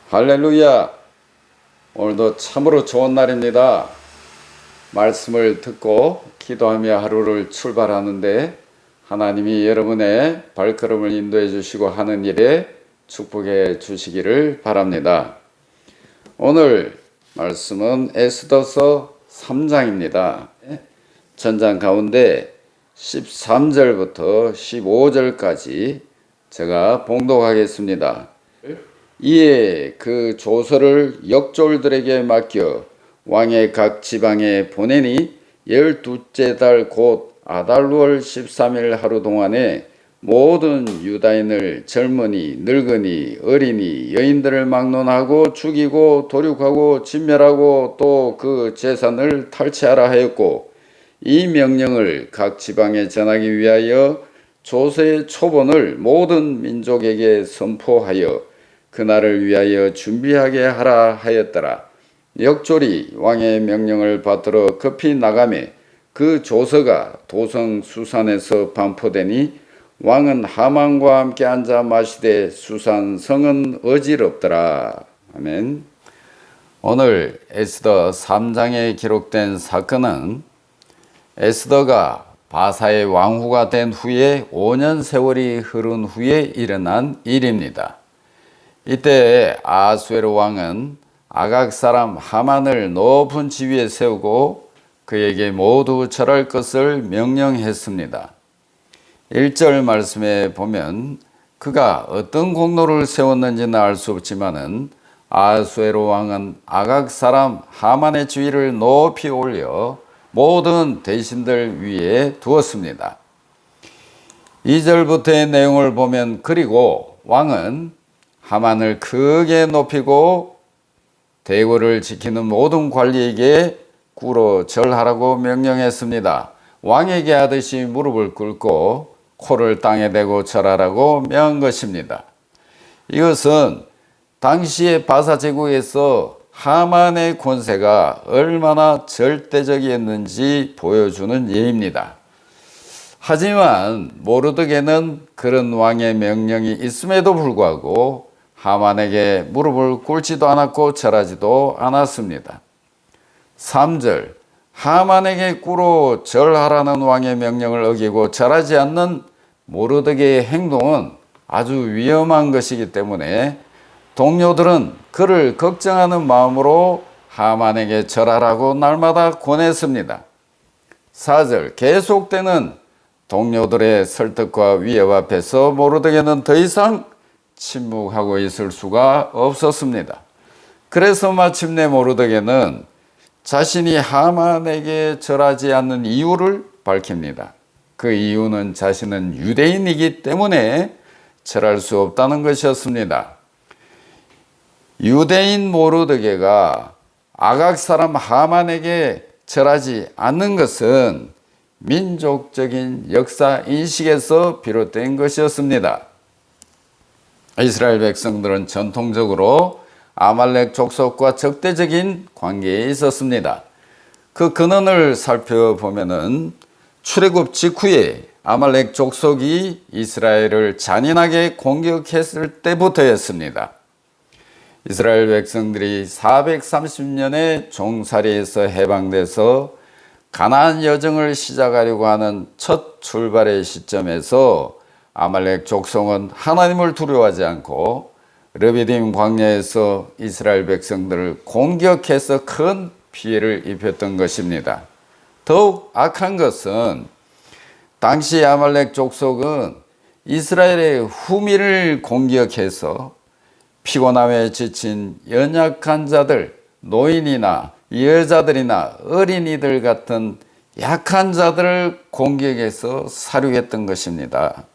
할렐루야! 오늘도 참으로 좋은 날입니다. 말씀을 듣고 기도하며 하루를 출발하는데 하나님이 여러분의 발걸음을 인도해 주시고 하는 일에 축복해 주시기를 바랍니다. 오늘 말씀은 에스더서 3장입니다. 전장 가운데 13절부터 15절까지 제가 봉독하겠습니다. 이에 그 조서를 역졸들에게 맡겨 왕의 각 지방에 보내니 12째 달 곧 아달월 13일 하루 동안에 모든 유다인을 젊은이, 늙은이, 어린이, 여인들을 막론하고 죽이고 도륙하고 진멸하고 또 그 재산을 탈취하라 하였고, 이 명령을 각 지방에 전하기 위하여 조서의 초본을 모든 민족에게 선포하여 그날을 위하여 준비하게 하라 하였더라. 역졸이 왕의 명령을 받들어 급히 나가매 그 조서가 도성 수산에서 반포되니 왕은 하만과 함께 앉아 마시되 수산 성은 어지럽더라. 아멘. 오늘 에스더 3장에 기록된 사건은 에스더가 바사의 왕후가 된 후에 5년 세월이 흐른 후에 일어난 일입니다. 이때 아하수에로 왕은 아각 사람 하만을 높은 지위에 세우고 그에게 모두 절할 것을 명령했습니다. 1절 말씀에 보면 그가 어떤 공로를 세웠는지는 알 수 없지만은 아하수에로 왕은 아각 사람 하만의 지위를 높이 올려 모든 대신들 위에 두었습니다. 2절부터의 내용을 보면 그리고 왕은 하만을 크게 높이고 대궐을 지키는 모든 관리에게 꿇어 절하라고 명령했습니다. 왕에게 하듯이 무릎을 꿇고 코를 땅에 대고 절하라고 명한 것입니다. 이것은 당시의 바사 제국에서 하만의 권세가 얼마나 절대적이었는지 보여주는 예입니다. 하지만 모르드게는 그런 왕의 명령이 있음에도 불구하고 하만에게 무릎을 꿇지도 않았고 절하지도 않았습니다. 3절 하만에게 꿇어 절하라는 왕의 명령을 어기고 절하지 않는 모르드게의 행동은 아주 위험한 것이기 때문에 동료들은 그를 걱정하는 마음으로 하만에게 절하라고 날마다 권했습니다. 4절 계속되는 동료들의 설득과 위협 앞에서 모르드게는 더 이상 침묵하고 있을 수가 없었습니다. 그래서 마침내 모르드게는 자신이 하만에게 절하지 않는 이유를 밝힙니다. 그 이유는 자신은 유대인이기 때문에 절할 수 없다는 것이었습니다. 유대인 모르드게가 아각 사람 하만에게 절하지 않는 것은 민족적인 역사 인식에서 비롯된 것이었습니다. 이스라엘 백성들은 전통적으로 아말렉 족속과 적대적인 관계에 있었습니다. 그 근원을 살펴보면은 출애굽 직후에 아말렉 족속이 이스라엘을 잔인하게 공격했을 때부터였습니다. 이스라엘 백성들이 430년의 종살이에서 해방돼서 가나안 여정을 시작하려고 하는 첫 출발의 시점에서 아말렉 족속은 하나님을 두려워하지 않고 르비딤 광야에서 이스라엘 백성들을 공격해서 큰 피해를 입혔던 것입니다. 더욱 악한 것은 당시 아말렉 족속은 이스라엘의 후미를 공격해서 피곤함에 지친 연약한 자들, 노인이나 여자들이나 어린이들 같은 약한 자들을 공격해서 살육했던 것입니다.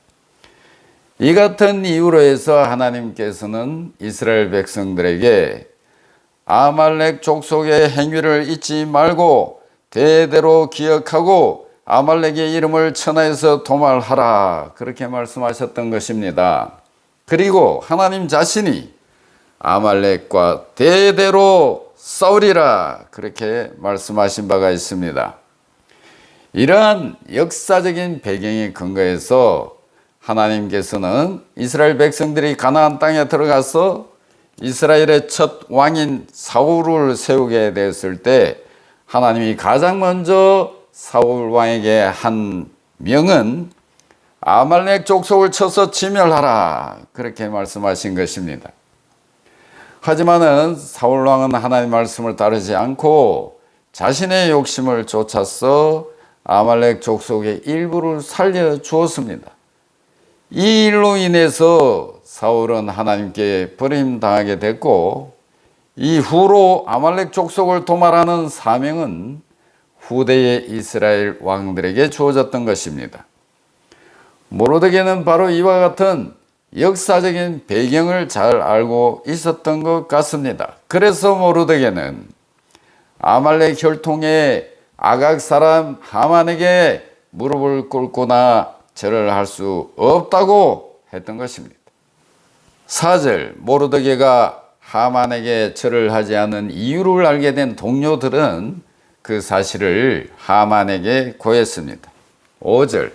이 같은 이유로 해서 하나님께서는 이스라엘 백성들에게 아말렉 족속의 행위를 잊지 말고 대대로 기억하고 아말렉의 이름을 천하에서 도말하라, 그렇게 말씀하셨던 것입니다. 그리고 하나님 자신이 아말렉과 대대로 싸우리라, 그렇게 말씀하신 바가 있습니다. 이러한 역사적인 배경에 근거해서 하나님께서는 이스라엘 백성들이 가나안 땅에 들어가서 이스라엘의 첫 왕인 사울을 세우게 되었을 때 하나님이 가장 먼저 사울 왕에게 한 명은 아말렉 족속을 쳐서 진멸하라, 그렇게 말씀하신 것입니다. 하지만은 사울 왕은 하나님 말씀을 따르지 않고 자신의 욕심을 쫓아서 아말렉 족속의 일부를 살려 주었습니다. 이 일로 인해서 사울은 하나님께 버림당하게 됐고, 이후로 아말렉 족속을 도말하는 사명은 후대의 이스라엘 왕들에게 주어졌던 것입니다. 모르드게는 바로 이와 같은 역사적인 배경을 잘 알고 있었던 것 같습니다. 그래서 모르드게는 아말렉 혈통의 아각 사람 하만에게 무릎을 꿇거나 절을 할 수 없다고 했던 것입니다. 4절, 모르드게가 하만에게 절을 하지 않은 이유를 알게 된 동료들은 그 사실을 하만에게 고했습니다. 5절,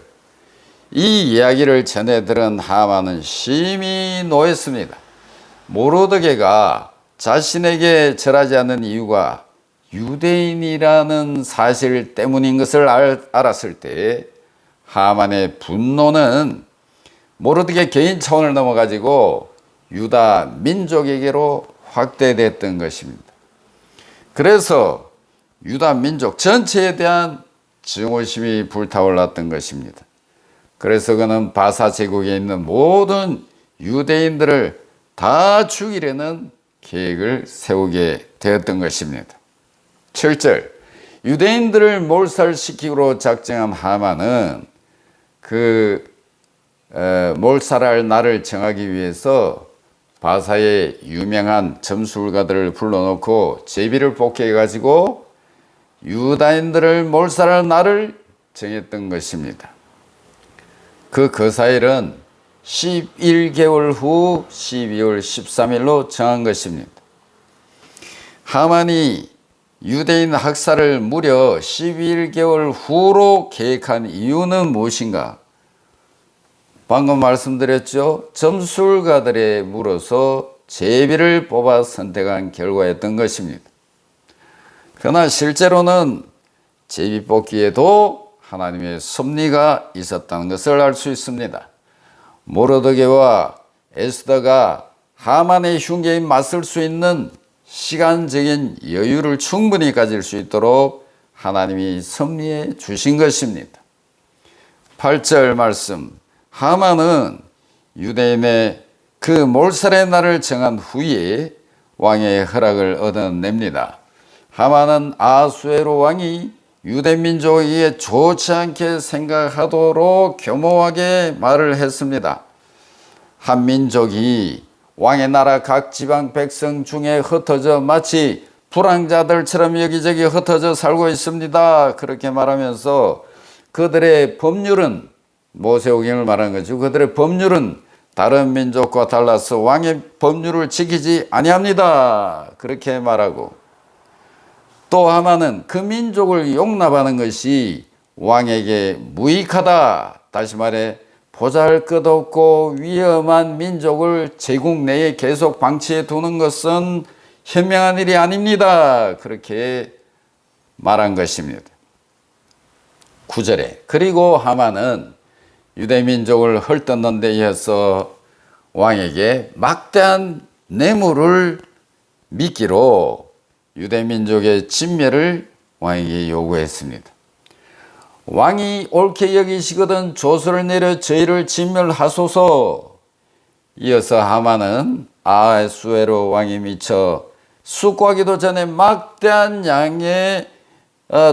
이 이야기를 전해 들은 하만은 심히 노했습니다. 모르드게가 자신에게 절하지 않는 이유가 유대인이라는 사실 때문인 것을 알았을 때 하만의 분노는 모르드게 개인 차원을 넘어가지고 유다 민족에게로 확대됐던 것입니다. 그래서 유다 민족 전체에 대한 증오심이 불타올랐던 것입니다. 그래서 그는 바사 제국에 있는 모든 유대인들을 다 죽이려는 계획을 세우게 되었던 것입니다. 7절, 유대인들을 몰살시키기로 작정한 하만은 몰살할 날을 정하기 위해서 바사의 유명한 점술가들을 불러놓고 제비를 복귀해 가지고 유다인들을 몰살할 날을 정했던 것입니다. 그 거사일은 11개월 후 12월 13일로 정한 것입니다. 하만이 유대인 학살을 무려 11개월 후로 계획한 이유는 무엇인가? 방금 말씀드렸죠. 점술가들에 물어서 제비를 뽑아 선택한 결과였던 것입니다. 그러나 실제로는 제비 뽑기에도 하나님의 섭리가 있었다는 것을 알 수 있습니다. 모르드게와 에스더가 하만의 흉계에 맞설 수 있는 시간적인 여유를 충분히 가질 수 있도록 하나님이 섭리해 주신 것입니다. 8절 말씀, 하만은 유대인의 그 몰살의 날을 정한 후에 왕의 허락을 얻어냅니다. 하만은 아수에로 왕이 유대민족에게 좋지 않게 생각하도록 교모하게 말을 했습니다. 한 민족이 왕의 나라 각 지방 백성 중에 흩어져 마치 불황자들처럼 여기저기 흩어져 살고 있습니다. 그렇게 말하면서 그들의 법률은, 모세오경을 말한 거죠. 그들의 법률은 다른 민족과 달라서 왕의 법률을 지키지 아니합니다. 그렇게 말하고, 또 하나는 그 민족을 용납하는 것이 왕에게 무익하다. 다시 말해 보잘것없고 위험한 민족을 제국 내에 계속 방치해 두는 것은 현명한 일이 아닙니다. 그렇게 말한 것입니다. 9절에, 그리고 하만은 유대민족을 헐뜯는 데 이어서 왕에게 막대한 뇌물을 미끼로 유대민족의 진멸을 왕에게 요구했습니다. 왕이 옳게 여기시거든 조서를 내려 저희를 진멸하소서. 이어서 하만은 아수에로 왕이 미쳐 숙고하기도 전에 막대한 양의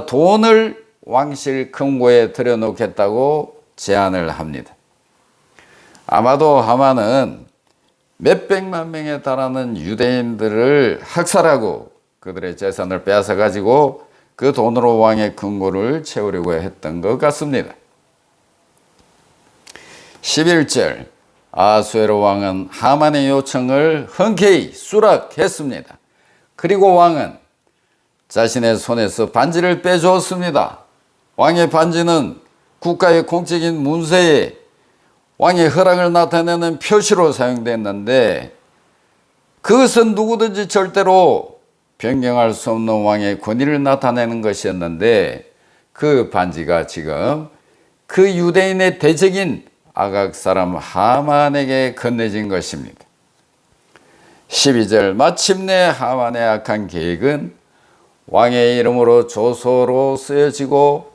돈을 왕실 금고에 들여놓겠다고 제안을 합니다. 아마도 하만은 몇백만 명에 달하는 유대인들을 학살하고 그들의 재산을 빼앗아 가지고 그 돈으로 왕의 금고를 채우려고 했던 것 같습니다. 11절, 아수에로 왕은 하만의 요청을 흔쾌히 수락했습니다. 그리고 왕은 자신의 손에서 반지를 빼주었습니다. 왕의 반지는 국가의 공적인 문서에 왕의 허락을 나타내는 표시로 사용됐는데, 그것은 누구든지 절대로 변경할 수 없는 왕의 권위를 나타내는 것이었는데 그 반지가 지금 그 유대인의 대적인 아각 사람 하만에게 건네진 것입니다. 12절 마침내 하만의 악한 계획은 왕의 이름으로 조서로 쓰여지고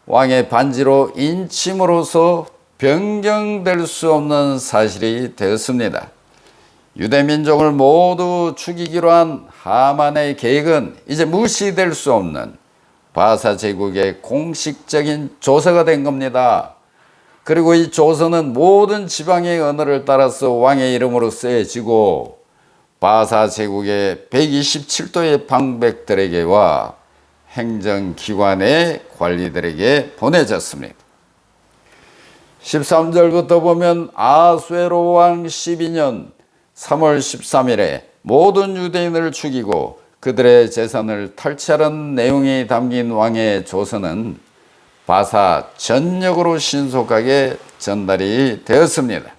왕의 반지로 인침으로써 변경될 수 없는 사실이 되었습니다. 유대 민족을 모두 죽이기로 한 하만의 계획은 이제 무시될 수 없는 바사 제국의 공식적인 조서가 된 겁니다. 그리고 이 조서는 모든 지방의 언어를 따라서 왕의 이름으로 쓰여지고 바사 제국의 127도의 방백들에게와 행정기관의 관리들에게 보내졌습니다. 13절부터 보면 아수에로 왕 12년 3월 13일에 모든 유대인을 죽이고 그들의 재산을 탈취하는 내용이 담긴 왕의 조서는 바사 전역으로 신속하게 전달이 되었습니다.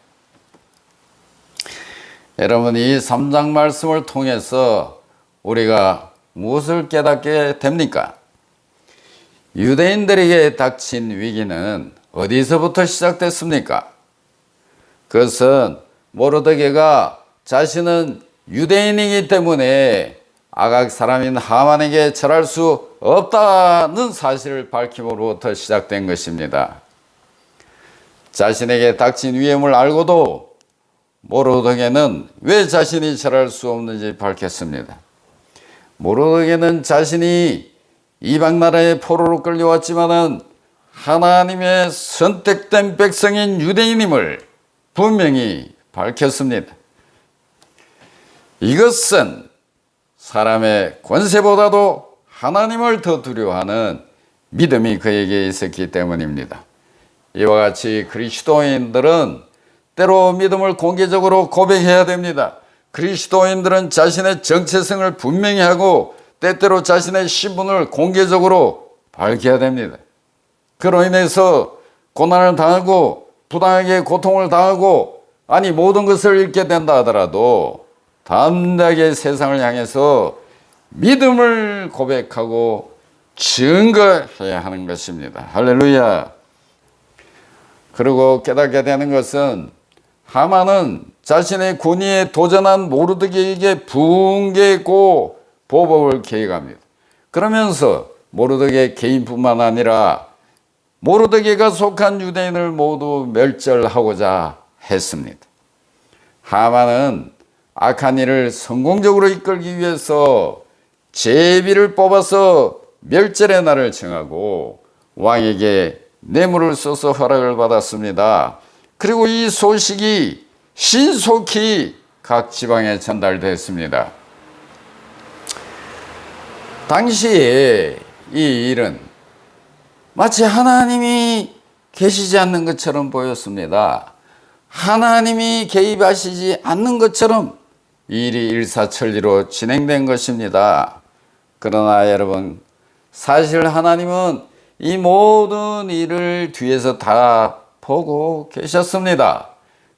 여러분, 이 3장 말씀을 통해서 우리가 무엇을 깨닫게 됩니까? 유대인들에게 닥친 위기는 어디서부터 시작됐습니까? 그것은 모르드게가 자신은 유대인이기 때문에 아각 사람인 하만에게 절할 수 없다는 사실을 밝힘으로부터 시작된 것입니다. 자신에게 닥친 위험을 알고도 모르드게는 왜 자신이 절할 수 없는지 밝혔습니다. 모르드게는 자신이 이방 나라의 포로로 끌려왔지만은 하나님의 선택된 백성인 유대인임을 분명히 밝혔습니다. 이것은 사람의 권세보다도 하나님을 더 두려워하는 믿음이 그에게 있었기 때문입니다. 이와 같이 그리스도인들은 때로 믿음을 공개적으로 고백해야 됩니다. 그리스도인들은 자신의 정체성을 분명히 하고 때때로 자신의 신분을 공개적으로 밝혀야 됩니다. 그로 인해서 고난을 당하고 부당하게 고통을 당하고 모든 것을 잃게 된다 하더라도 담대하게 세상을 향해서 믿음을 고백하고 증거해야 하는 것입니다. 할렐루야. 그리고 깨닫게 되는 것은 하만은 자신의 권위에 도전한 모르드게에게 붕괴했고 보복을 계획합니다. 그러면서 모르드게 개인뿐만 아니라 모르드게가 속한 유대인을 모두 멸절하고자 했습니다. 하만은 악한 일을 성공적으로 이끌기 위해서 제비를 뽑아서 멸절의 날을 정하고 왕에게 뇌물을 써서 허락을 받았습니다. 그리고 이 소식이 신속히 각 지방에 전달됐습니다. 당시에 이 일은 마치 하나님이 계시지 않는 것처럼 보였습니다. 하나님이 개입하시지 않는 것처럼 이 일이 일사천리로 진행된 것입니다. 그러나 여러분, 사실 하나님은 이 모든 일을 뒤에서 다 보고 계셨습니다.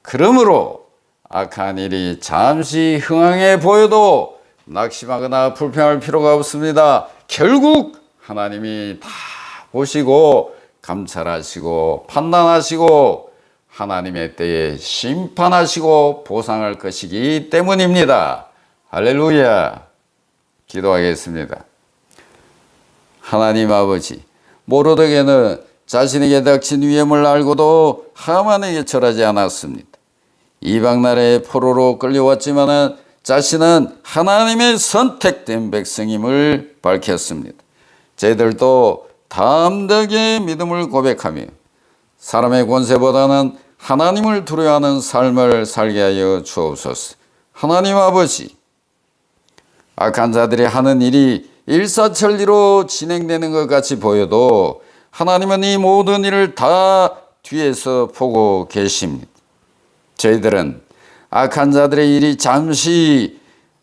그러므로 악한 일이 잠시 흥황해 보여도 낙심하거나 불평할 필요가 없습니다. 결국 하나님이 다 보시고 감찰하시고 판단하시고 하나님의 때에 심판하시고 보상할 것이기 때문입니다. 할렐루야. 기도하겠습니다. 하나님 아버지, 모르드게는 자신에게 닥친 위험을 알고도 하만에게 절하지 않았습니다. 이방 나라의 포로로 끌려왔지만은 자신은 하나님의 선택된 백성임을 밝혔습니다. 저희들도 담대하게 믿음을 고백하며 사람의 권세보다는 하나님을 두려워하는 삶을 살게 하여 주옵소서. 하나님 아버지, 악한 자들이 하는 일이 일사천리로 진행되는 것 같이 보여도 하나님은 이 모든 일을 다 뒤에서 보고 계십니다. 저희들은 악한 자들의 일이 잠시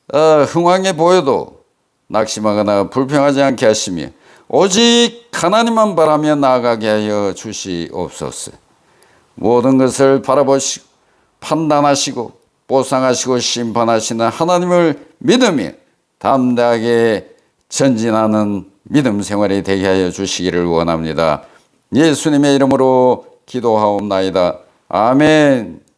흥황해 보여도 낙심하거나 불평하지 않게 하시며 오직 하나님만 바라며 나아가게 하여 주시옵소서. 모든 것을 바라보시고 판단하시고 보상하시고 심판하시는 하나님을 믿으며 담대하게 전진하는 믿음 생활이 되게 하여 주시기를 원합니다. 예수님의 이름으로 기도하옵나이다. 아멘.